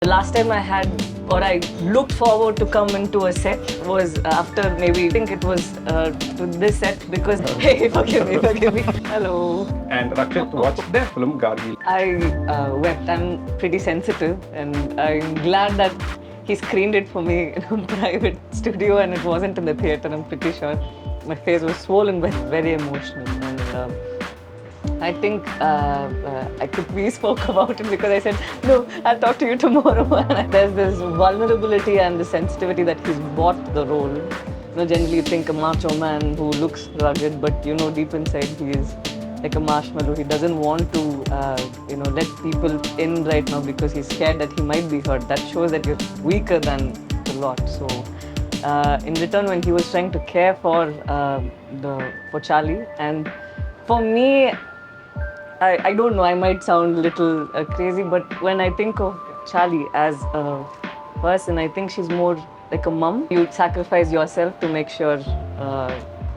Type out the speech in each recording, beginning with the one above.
The last time I had, or I looked forward to come into a set was after maybe, I think it was to this set because, hey, forgive me. Hello. And Rakshit watched their film Gargi. I wept. I'm pretty sensitive and I'm glad that he screened it for me in a private studio and it wasn't in the theatre, I'm pretty sure. My face was swollen but very emotional. And I think we spoke about it because I said, no, I'll talk to you tomorrow. There's this vulnerability and the sensitivity that he's brought the role. You know, generally you think a macho man who looks rugged, but you know deep inside he is like a marshmallow. He doesn't want to let people in right now because he's scared that he might be hurt. That shows that you're weaker than a lot. So in return, when he was trying to care for Charlie, and for me, I don't know, I might sound a little crazy, but when I think of Charlie as a person, I think she's more like a mum. You sacrifice yourself to make sure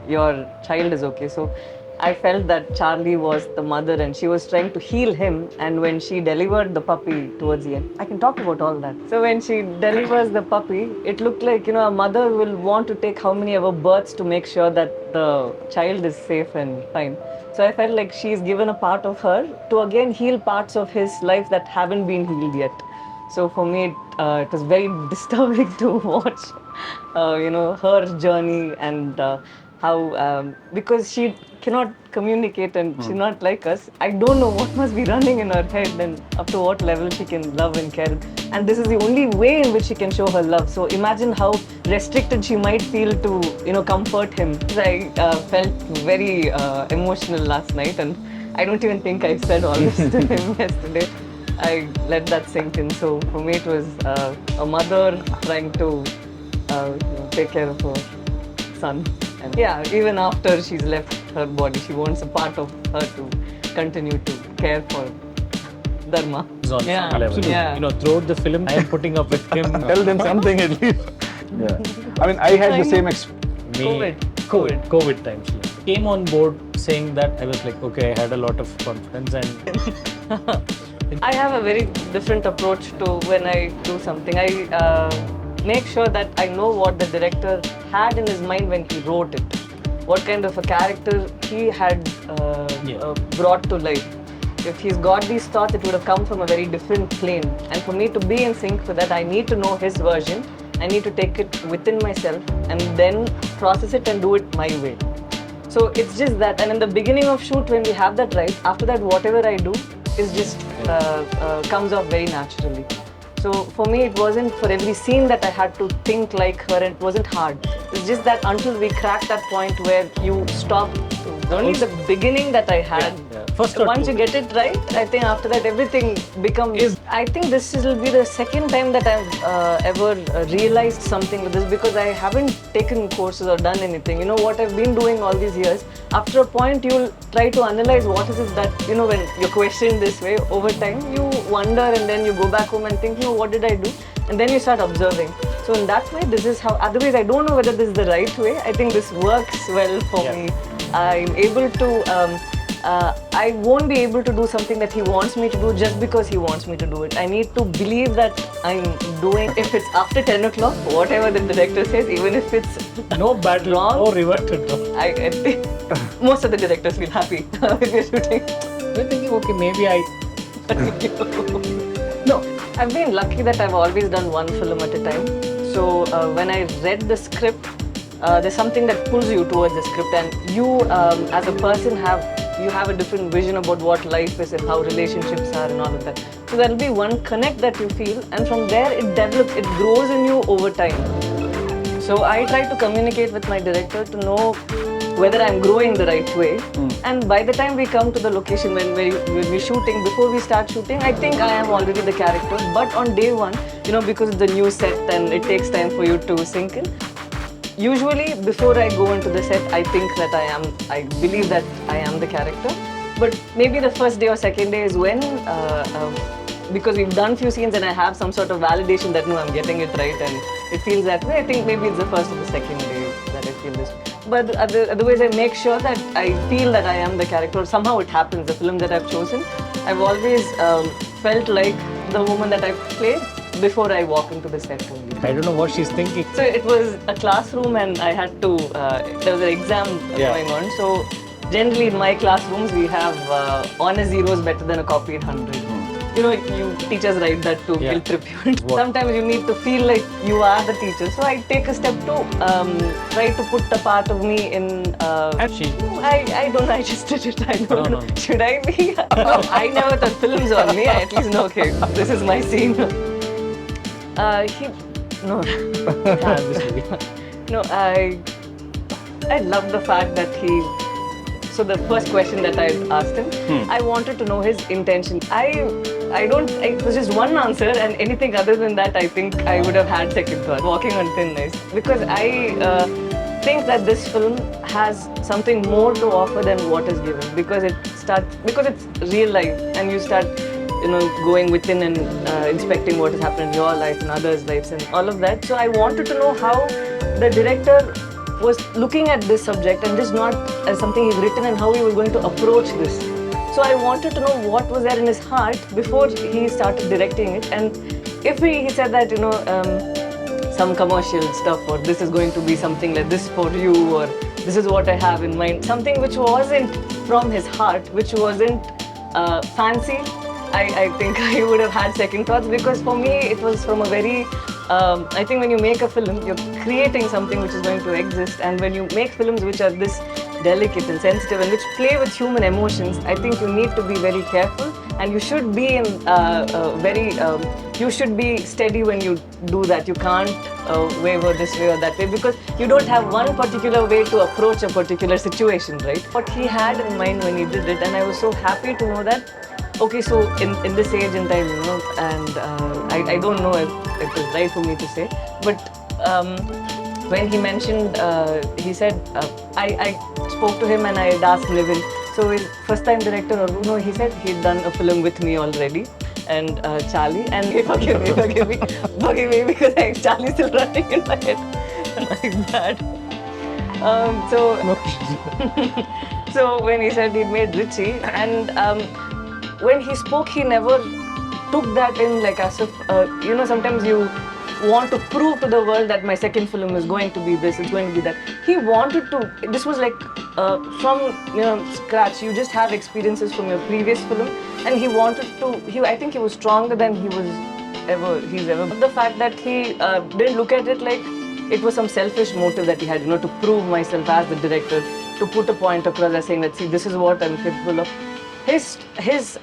your child is okay. So I felt that Charlie was the mother and she was trying to heal him, and when she delivered the puppy towards the end, I can talk about all that. So when she delivers the puppy, it looked like, a mother will want to take how many ever births to make sure that the child is safe and fine. So I felt like she's given a part of her to again heal parts of his life that haven't been healed yet. So for me, it was very disturbing to watch, her journey and how, because she cannot communicate and she's not like us. I don't know what must be running in her head and up to what level she can love and care. And this is the only way in which she can show her love. So imagine how restricted she might feel to, comfort him. I felt very emotional last night, and I don't even think I said all this to him yesterday. I let that sink in. So for me, it was a mother trying to take care of her son. And yeah, even after she's left her body, she wants a part of her to continue to care for Dharma. Yeah, absolutely. Yeah. Throughout the film, I am putting up with him. Tell them something at least. Yeah. I mean, I had the same experience. COVID times. Came on board saying that I was like, okay, I had a lot of confidence and I have a very different approach to when I do something. I make sure that I know what the director had in his mind when he wrote it. What kind of a character he had brought to life. If he's got these thoughts, it would have come from a very different plane. And for me to be in sync with that, I need to know his version. I need to take it within myself and then process it and do it my way. So it's just that. And in the beginning of shoot, when we have that right, after that, whatever I do is just comes off very naturally. So for me, it wasn't for every scene that I had to think like her, and it wasn't hard. It's just that until we cracked that point where you stop, only the beginning that I had. First once you get it right, I think after that everything becomes. I think this will be the second time that I've ever realized something like this, because I haven't taken courses or done anything. You know what I've been doing all these years. After a point, you'll try to analyze what is it that, when you're questioned this way, over time you wonder and then you go back home and think, what did I do? And then you start observing. So in that way, this is how, otherwise I don't know whether this is the right way. I think this works well for me. I'm able to, I won't be able to do something that he wants me to do just because he wants me to do it. I need to believe that I'm doing, if it's after 10 o'clock, whatever the director says, even if it's no battle wrong, or reverted. I think most of the directors feel happy when we're shooting. We're thinking, okay, maybe No, I've been lucky that I've always done one film at a time. So when I read the script, there's something that pulls you towards the script, and you as a person have a different vision about what life is and how relationships are and all of that. So there'll be one connect that you feel, and from there it develops, it grows in you over time. So I try to communicate with my director to know whether I'm growing the right way. And by the time we come to the location when we're shooting, before we start shooting, I think I am already the character. But on day one, because it's the new set and it takes time for you to sink in, usually before I go into the set, I think that I believe that I am the character. But maybe the first day or second day is when, because we've done few scenes and I have some sort of validation that no, I'm getting it right and it feels that way. I think maybe it's the first or the second day that I feel this way. But otherwise I make sure that I feel that I am the character. Somehow it happens. The film that I've chosen, I've always felt like the woman that I've played. before I walk into the set only. I don't know what she's thinking. So it was a classroom and I had to, there was an exam going on. So generally in my classrooms we have honor zeros better than a copied 100. You know, you teachers write that to guilt trip you. Sometimes you need to feel like you are the teacher. So I take a step to try to put a part of me in. I don't know, I just did it. I don't know. Should I be? No, I never thought films on me. I at least know, okay, this is my scene. No. No, I love the fact that he. So the first question that I asked him, I wanted to know his intention. It was just one answer, and anything other than that, I think I would have had second thought. Walking on thin ice. Because I think that this film has something more to offer than what is given. Because it's real life, and you start, going within and inspecting what has happened in your life and others' lives and all of that. So I wanted to know how the director was looking at this subject and just not as something he's written and how he was going to approach this. So I wanted to know what was there in his heart before he started directing it. And if he said that, some commercial stuff, or this is going to be something like this for you, or this is what I have in mind, something which wasn't from his heart, which wasn't fancy, I think I would have had second thoughts, because for me it was from a very I think when you make a film, you're creating something which is going to exist, and when you make films which are this delicate and sensitive and which play with human emotions, I think you need to be very careful, and you should be in you should be steady when you do that. You can't waver this way or that way, because you don't have one particular way to approach a particular situation, right? What he had in mind when he did it, and I was so happy to know that. Okay, so in this age and time, and I don't know if it is right for me to say, but when he mentioned, he said, I spoke to him and I had asked Niven, so his first time director, or no, he said he'd done a film with me already, and Charlie, and forgive me, because Charlie's still running in my head like that. So when he said he'd made Richie, and when he spoke, he never took that in like as if, sometimes you want to prove to the world that my second film is going to be this, it's going to be that. He wanted to, this was like from scratch, you just have experiences from your previous film, and he wanted to, I think he was stronger than he's ever. The fact that he didn't look at it like it was some selfish motive that he had, to prove myself as the director, to put a point across as saying that, see, this is what I'm capable of. His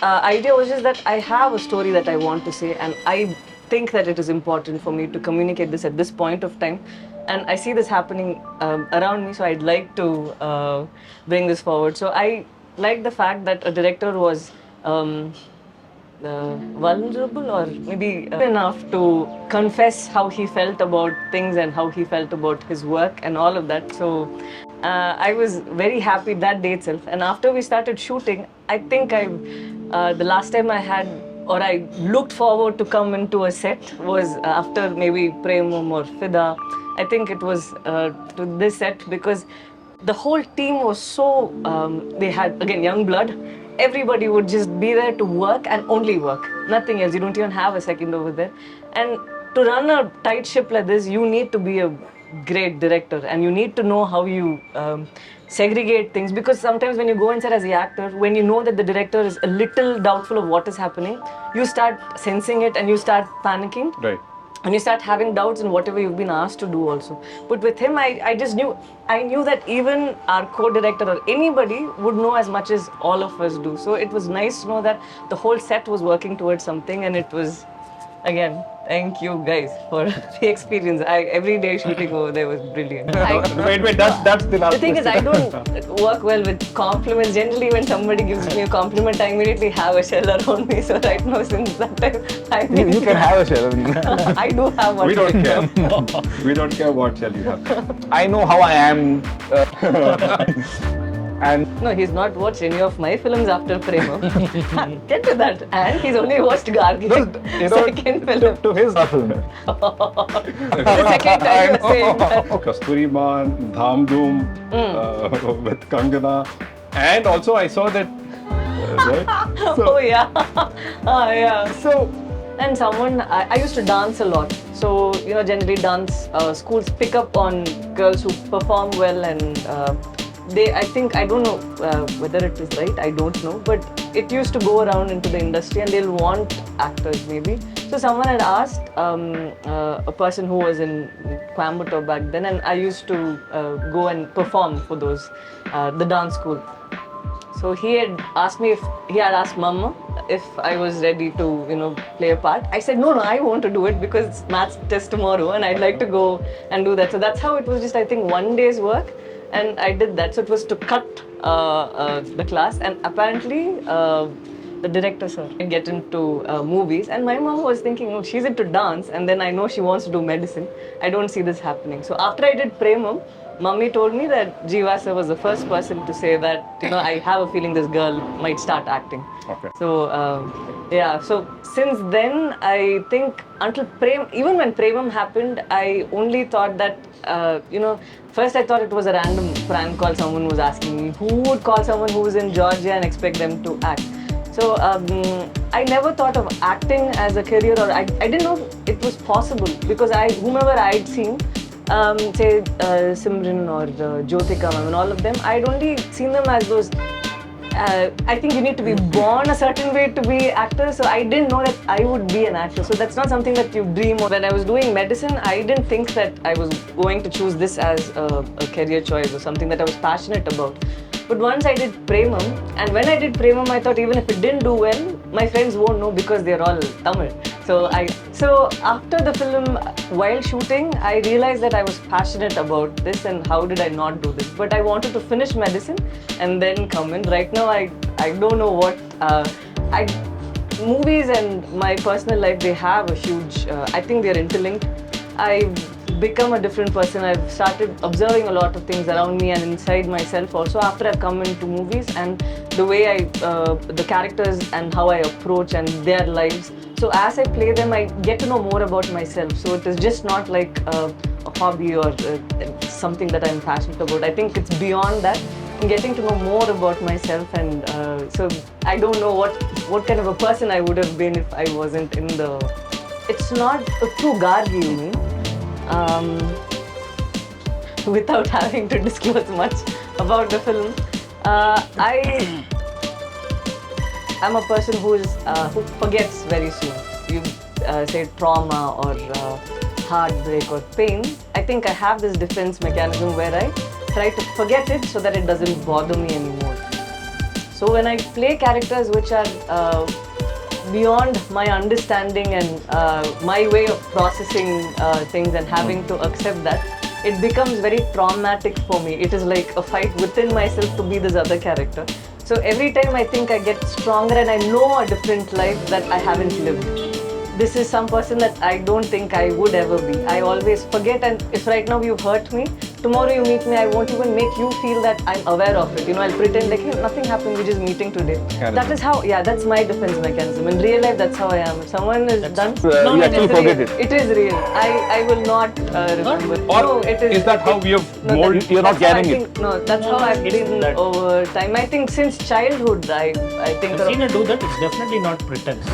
idea was just that I have a story that I want to say, and I think that it is important for me to communicate this at this point of time, and I see this happening around me, so I'd like to bring this forward. So I like the fact that a director was vulnerable, or maybe enough to confess how he felt about things and how he felt about his work and all of that. So I was very happy that day itself. And after we started shooting, I think the last time I looked forward to come into a set was after maybe Premam or Fidaa. I think it was to this set, because the whole team was so, they had, again, young blood. Everybody would just be there to work and only work, nothing else. You don't even have a second over there. And to run a tight ship like this, you need to be a great director, and you need to know how you segregate things, because sometimes when you go inside as the actor, when you know that the director is a little doubtful of what is happening, you start sensing it and you start panicking. Right. And you start having doubts in whatever you've been asked to do also. But with him, I knew that even our co-director or anybody would know as much as all of us do. So it was nice to know that the whole set was working towards something, and it was, again, thank you guys for the experience. Every day shooting over there was brilliant. Wait, that's the last The thing is, I question. don't work well with compliments. Generally, when somebody gives me a compliment, I immediately have a shell around me. So right now, since that time, You can have a shell. I do have one. We don't care. We don't care what shell you have. I know how I am. And no, he's not watched any of my films after Premam. Get to that. And he's only watched Gargi, second film. to his film. The second time you're saying that. Kasturi Man, Dham Dhoom, with Kangana, and also I saw that. Right? Oh yeah. Yeah. So and I used to dance a lot. So, generally dance schools pick up on girls who perform well, and I don't know whether it is right, I don't know, but it used to go around into the industry and they'll want actors maybe. So someone had asked a person who was in Coimbatore back then, and I used to go and perform for those, the dance school. So he had asked Mama if I was ready to, play a part. I said, no, I want to do it because it's maths test tomorrow and I'd like to go and do that. So that's how it was, just I think 1 day's work, and I did that. So it was to cut the class, and apparently the director sir can get into movies, and my mom was thinking, oh, she's into dance, and then I know she wants to do medicine. I don't see this happening. So after I did Premam, Mummy told me that Jeeva sir was the first person to say that, I have a feeling this girl might start acting. Okay. So, so since then, I think until even when Premam happened, I only thought that, first I thought it was a random prank call someone was asking me. Who would call someone who's in Georgia and expect them to act? So, I never thought of acting as a career, or I didn't know it was possible, because whomever I'd seen, say Simran or Jyotika ma'am and all of them, I'd only seen them as those, I think you need to be born a certain way to be actors, so I didn't know that I would be an actor. So that's not something that you dream of. When I was doing medicine, I didn't think that I was going to choose this as a career choice or something that I was passionate about. But once I did Premam, and when I did Premam, I thought even if it didn't do well, my friends won't know because they're all Tamil. So after the film, while shooting, I realized that I was passionate about this, and how did I not do this? But I wanted to finish medicine and then come in. Right now, I don't know what. Movies and my personal life, they have a huge. I think they're interlinked. I've become a different person. I've started observing a lot of things around me and inside myself also after I've come into movies, and the way the characters and how I approach and their lives. So as I play them, I get to know more about myself. So it is just not like a hobby or something that I'm passionate about. I think it's beyond that. I'm getting to know more about myself, and so I don't know what kind of a person I would have been if I wasn't in the. It's not through Gargi, you mean? Without having to disclose much about the film, I'm a person who forgets very soon. You say trauma or heartbreak or pain. I think I have this defense mechanism where I try to forget it so that it doesn't bother me anymore. So when I play characters which are beyond my understanding and my way of processing things and having to accept that, it becomes very traumatic for me. It is like a fight within myself to be this other character. So every time I think I get stronger and I know a different life that I haven't lived. This is some person that I don't think I would ever be. I always forget, and if right now you've hurt me, tomorrow you meet me, I won't even make you feel that I'm aware of it. I'll pretend like, hey, nothing happened, we're just meeting today. That is how, that's my defense mechanism. In real life, that's how I am. If someone is done, you actually forget it. It is real. I will not remember. Or no, it is that how we have molded? You're not carrying it. No, that's how I've been over time. I think since childhood, I think. I've seen her do that. It's definitely not pretense.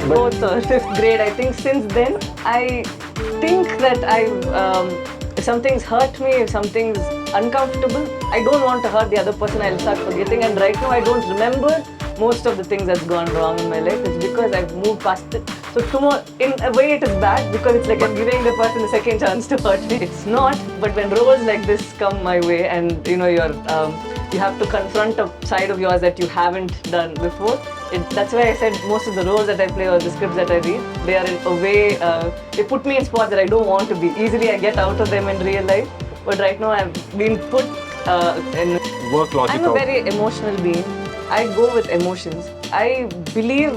Fourth or fifth grade, I think. Since then, I think that if something's hurt me, if something's uncomfortable, I don't want to hurt the other person. I'll start forgetting, and right now I don't remember most of the things that's gone wrong in my life. It's because I've moved past it. So tomorrow, in a way, it is bad because it's like I'm giving the person a second chance to hurt me. It's not, but when roles like this come my way, and you have to confront a side of yours that you haven't done before. That's why I said most of the roles that I play or the scripts that I read, they are in a way, they put me in spots that I don't want to be. Easily I get out of them in real life, but right now I've been put in... Work logic. I'm a very emotional being. I go with emotions. I believe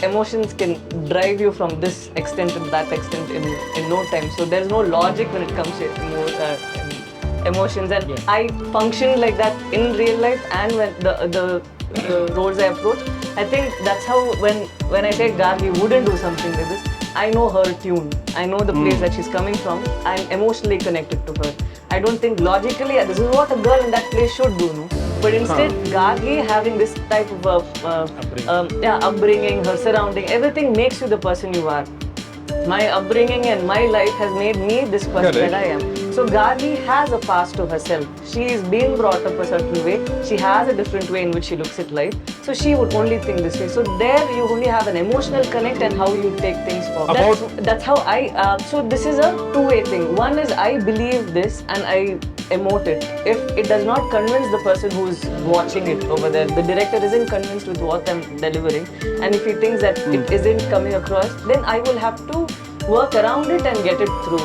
emotions can drive you from this extent to that extent in no time. So there's no logic when it comes to emotions, and I function like that in real life and when the roles I approach. I think that's how when I say Gargi wouldn't do something like this, I know her tune. I know the place that she's coming from. I'm emotionally connected to her. I don't think logically this is what a girl in that place should do. No? But instead, Gargi having this type of upbringing, her surrounding, everything makes you the person you are. My upbringing and my life has made me this person that I am. So Gargi has a past to herself. She is being brought up a certain way. She has a different way in which she looks at life. So she would only think this way. So there you only have an emotional connect and how you take things forward. That's how I. So this is a two-way thing. One is I believe this and I emote it. If it does not convince the person who's watching it over there, the director isn't convinced with what I'm delivering, and if he thinks that it isn't coming across, then I will have to work around it and get it through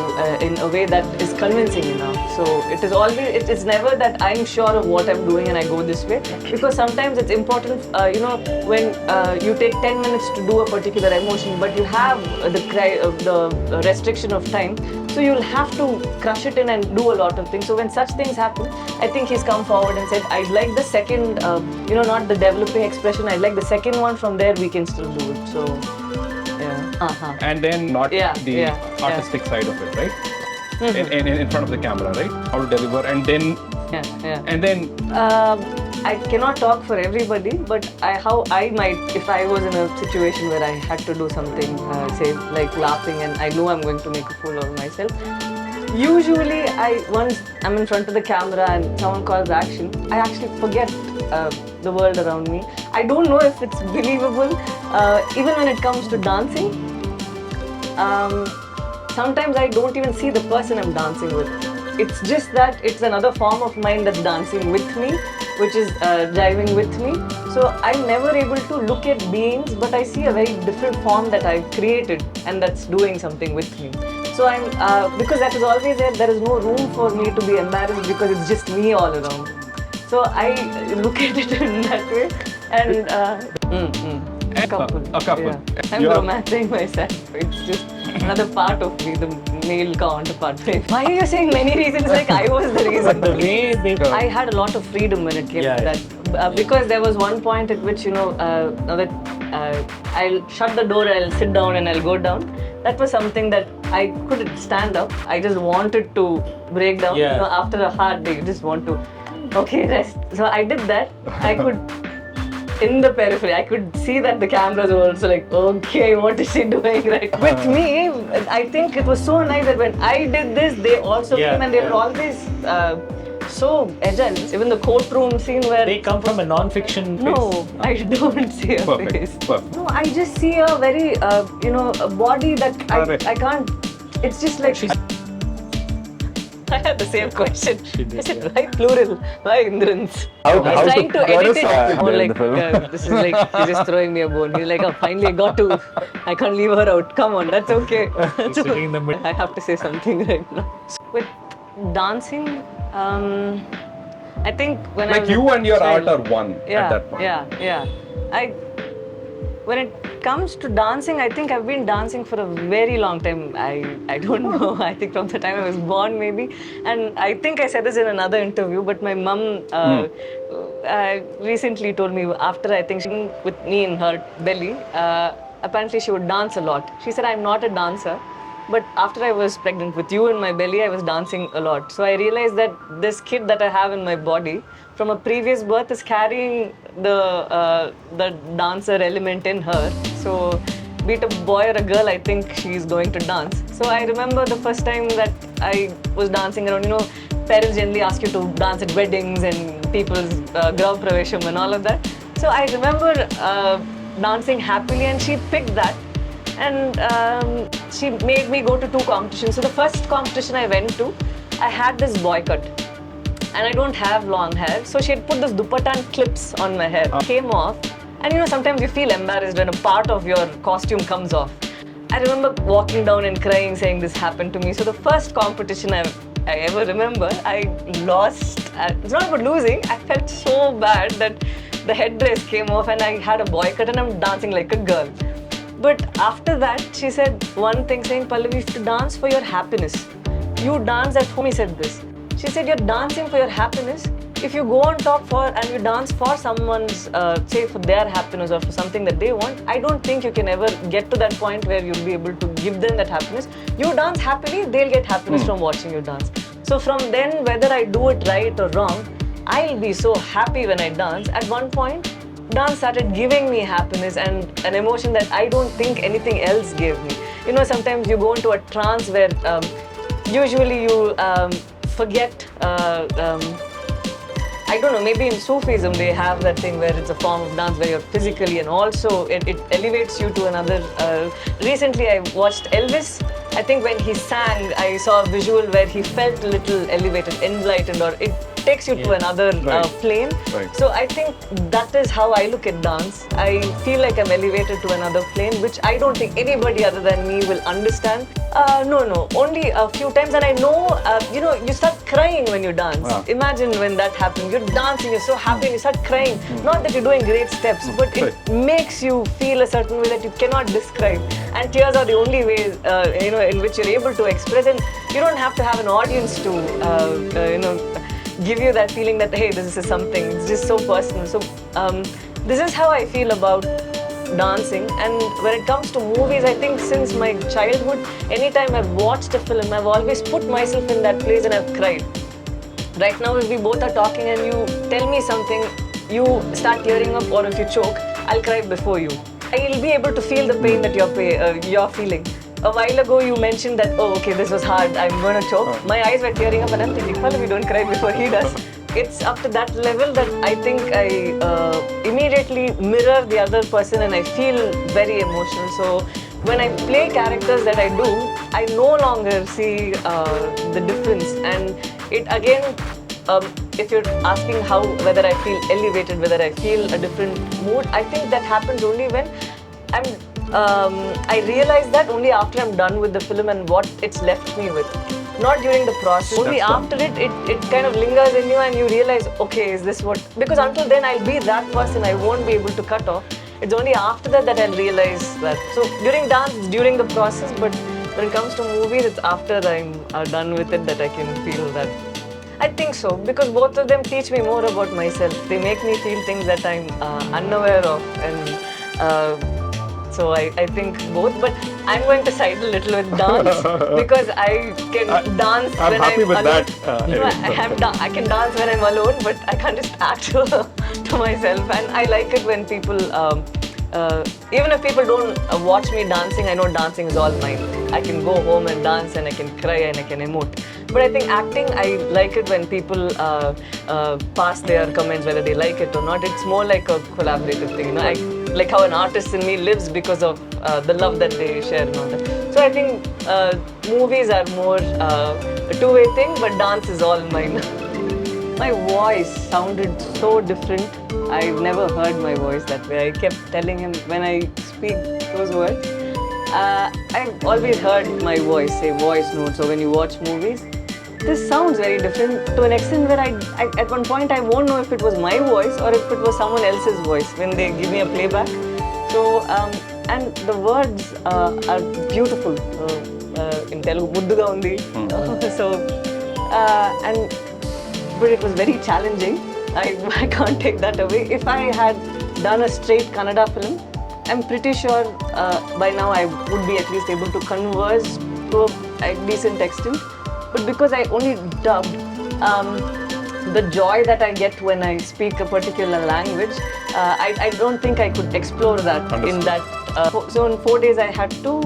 in a way that is convincing enough. So it is always, it is never that I'm sure of what I'm doing and I go this way, because sometimes it's important, when you take 10 minutes to do a particular emotion, but you have the restriction of time, so you'll have to crush it in and do a lot of things. So when such things happen, I think he's come forward and said, I'd like the second, not the developing expression, I'd like the second one, from there we can still do it. So. Yeah. And then not the artistic side of it, right? In front of the camera, right? How to deliver, and then and then I cannot talk for everybody, but how I might, if I was in a situation where I had to do something, say like laughing, and I know I'm going to make a fool of myself. Usually, once I'm in front of the camera and someone calls action, I actually forget the world around me. I don't know if it's believable. Even when it comes to dancing, sometimes I don't even see the person I'm dancing with. It's just that it's another form of mine that's dancing with me, which is driving with me. So I'm never able to look at beings, but I see a very different form that I've created and that's doing something with me. So I'm, because that is always there is no room for me to be embarrassed because it's just me all around. So I look at it in that way, and a couple. Yeah. I'm romancing myself. It's just another part of me, the male counterpart. Why are you saying many reasons like I was the reason? The way they... I had a lot of freedom when it came to that. Because there was one point at which, that I'll shut the door, I'll sit down and I'll go down. That was something that I couldn't stand up. I just wanted to break down. Yeah. After a hard day, you just want to, rest. So I did that. I could, in the periphery, I could see that the cameras were also like, okay, what is she doing right? With me, I think it was so nice that when I did this, they also came, and they were always so agile. Even the courtroom scene where... They come from a non-fiction face. No, I don't see a face. Perfect. No, I just see a very, a body that I can't... It's just like... I had the same question. I said, why plural? Why Indrans? I was trying to edit it. This is like, he's just throwing me a bone. He's like, finally I got to, I can't leave her out. Come on, that's okay. Sitting in the middle. I have to say something right now. With dancing, I think when like you and your art are one at that point. Yeah. When it comes to dancing, I think I've been dancing for a very long time. I don't know. I think from the time I was born, maybe. And I think I said this in another interview, but my mum recently told me, after I think she was with me in her belly, apparently she would dance a lot. She said, I'm not a dancer, but after I was pregnant with you in my belly, I was dancing a lot. So I realized that this kid that I have in my body from a previous birth is carrying the dancer element in her. So be it a boy or a girl, I think she's going to dance. So I remember the first time that I was dancing around, parents generally ask you to dance at weddings and people's Grav Pravesham and all of that. So I remember dancing happily, and she picked that. And she made me go to 2 competitions. So the first competition I went to, I had this boy cut. And I don't have long hair. So she had put this dupatta and clips on my hair. Came off. And sometimes you feel embarrassed when a part of your costume comes off. I remember walking down and crying, saying this happened to me. So the first competition I ever remember, I lost. It's not about losing. I felt so bad that the headdress came off and I had a boy cut and I'm dancing like a girl. But after that, she said one thing, saying, Pallavi, you have to dance for your happiness. You dance at home, he said this. She said, you're dancing for your happiness. If you go on top and you dance for someone's, say for their happiness or for something that they want, I don't think you can ever get to that point where you'll be able to give them that happiness. You dance happily, they'll get happiness from watching you dance. So from then, whether I do it right or wrong, I'll be so happy when I dance. At one point, dance started giving me happiness and an emotion that I don't think anything else gave me. You know, sometimes you go into a trance where usually you forget. I don't know, maybe in Sufism they have that thing where it's a form of dance where you're physically and also it elevates you to another. Recently I watched Elvis. I think when he sang, I saw a visual where he felt a little elevated, enlightened, or it takes you to another plane. Right. So I think that is how I look at dance. I feel like I'm elevated to another plane, which I don't think anybody other than me will understand. No, only a few times. And I know, you start crying when you dance. Wow. Imagine when that happens. You're dancing, you're so happy, and you start crying. Not that you're doing great steps, but it makes you feel a certain way that you cannot describe. And tears are the only way, in which you're able to express. And you don't have to have an audience to, give you that feeling that, hey, this is something. It's just so personal. So this is how I feel about dancing. And when it comes to movies, I think since my childhood, anytime I've watched a film, I've always put myself in that place and I've cried. Right now, if we both are talking and you tell me something, you start tearing up, or if you choke, I'll cry before you. I'll be able to feel the pain that you're feeling. A while ago, you mentioned that, oh, okay, this was hard, I'm going to choke. My eyes were tearing up and I'm thinking, Pallavi, don't cry before he does. It's up to that level that I think I immediately mirror the other person and I feel very emotional. So when I play characters that I do, I no longer see the difference. And it again, if you're asking whether I feel elevated, whether I feel a different mood, I think that happens only when I realize that only after I'm done with the film and what it's left me with. Not during the process. Only after it kind of lingers in you and you realize, okay, is this what... Because until then I'll be that person, I won't be able to cut off. It's only after that I'll realize that. So during dance, it's during the process, but when it comes to movies, it's after I'm done with it that I can feel that. I think so, because both of them teach me more about myself. They make me feel things that I'm unaware of, and so I think both. But I'm going to side a little with dance because I can dance I'm when happy I'm with alone. that. I can dance when I'm alone, but I can't just act to myself. And I like it when people, even if people don't watch me dancing, I know dancing is all mine. I can go home and dance and I can cry and I can emote. But I think acting, I like it when people pass their comments whether they like it or not. It's more like a collaborative thing, like how an artist in me lives because of the love that they share and all that. So I think movies are more a two-way thing, but dance is all mine. My voice sounded so different. I've never heard my voice that way. I kept telling him when I speak those words. I've always heard my voice, say voice notes, or when you watch movies. This sounds very different to an extent where at one point I won't know if it was my voice or if it was someone else's voice when they give me a playback. So, and the words are beautiful in Telugu. Mudduga undi. But it was very challenging. I can't take that away. If I had done a straight Kannada film, I'm pretty sure by now I would be at least able to converse to a decent extent. But because I only dubbed, the joy that I get when I speak a particular language, I don't think I could explore that. Understood. In that. So in 4 days I had to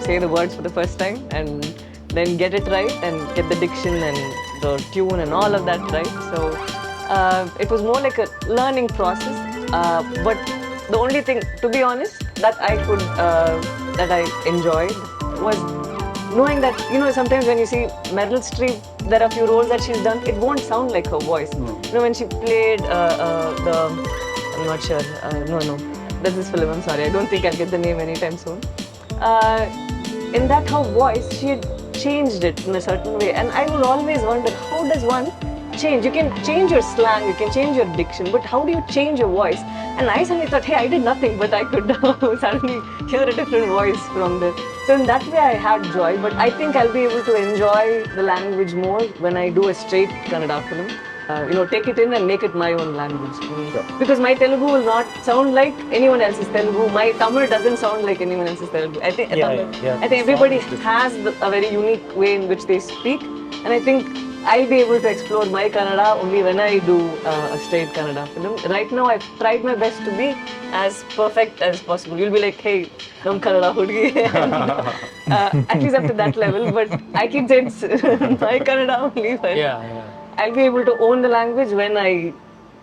say the words for the first time and then get it right and get the diction and the tune and all of that right. So it was more like a learning process. But the only thing, to be honest, that I enjoyed was knowing that, sometimes when you see Meryl Streep, there are a few roles that she's done, it won't sound like her voice. When she played I'm not sure, no, that's this film, I'm sorry, I don't think I'll get the name anytime soon. In that, her voice, she had changed it in a certain way, and I will always wonder, how does one change? You can change your slang, you can change your diction, but how do you change your voice? And I suddenly thought, hey, I did nothing, but I could suddenly hear a different voice from there. So in that way, I had joy, but I think I'll be able to enjoy the language more when I do a straight Kannada film. Take it in and make it my own language. Sure. Because my Telugu will not sound like anyone else's Telugu. My Tamil doesn't sound like anyone else's Telugu. I think everybody has a very unique way in which they speak. And I think I'll be able to explore my Kannada only when I do a straight Kannada film. Right now, I've tried my best to be as perfect as possible. You'll be like, hey, nam Kannada hudgi. At least up to that level. But I keep saying my Kannada only. But I'll be able to own the language when I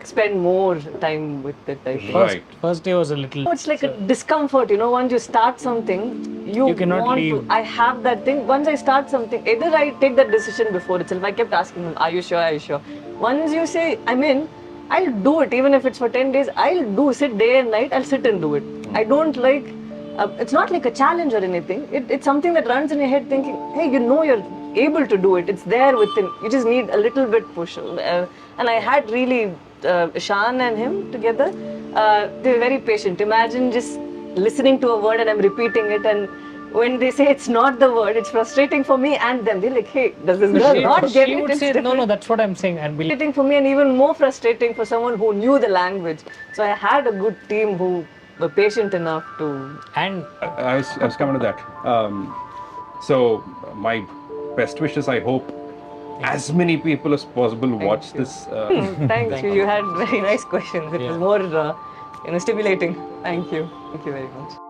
spend more time with it, I think. Right. First day was a little. It's like a discomfort, once you start something, you cannot want leave. to. I have that thing. Once I start something, either I take that decision before itself. I kept asking him, are you sure? Are you sure? Once you say, I'm in, I'll do it. Even if it's for 10 days, sit day and night, I'll sit and do it. I don't like, it's not like a challenge or anything. It's something that runs in your head thinking, hey, you're able to do it. It's there within. You just need a little bit push. And I had really, Shan and him together, they were very patient. Imagine just listening to a word and I'm repeating it, and when they say it's not the word, it's frustrating for me and them. They're like, hey, does this girl not get She it? would It's say, different. no, that's what I'm saying. And Frustrating for me and even more frustrating for someone who knew the language. So I had a good team who were patient enough to... And I was coming to that. So my best wishes, I hope as many people as possible watch this. Thank you. You had very nice questions. It was more stimulating. Thank you. Thank you very much.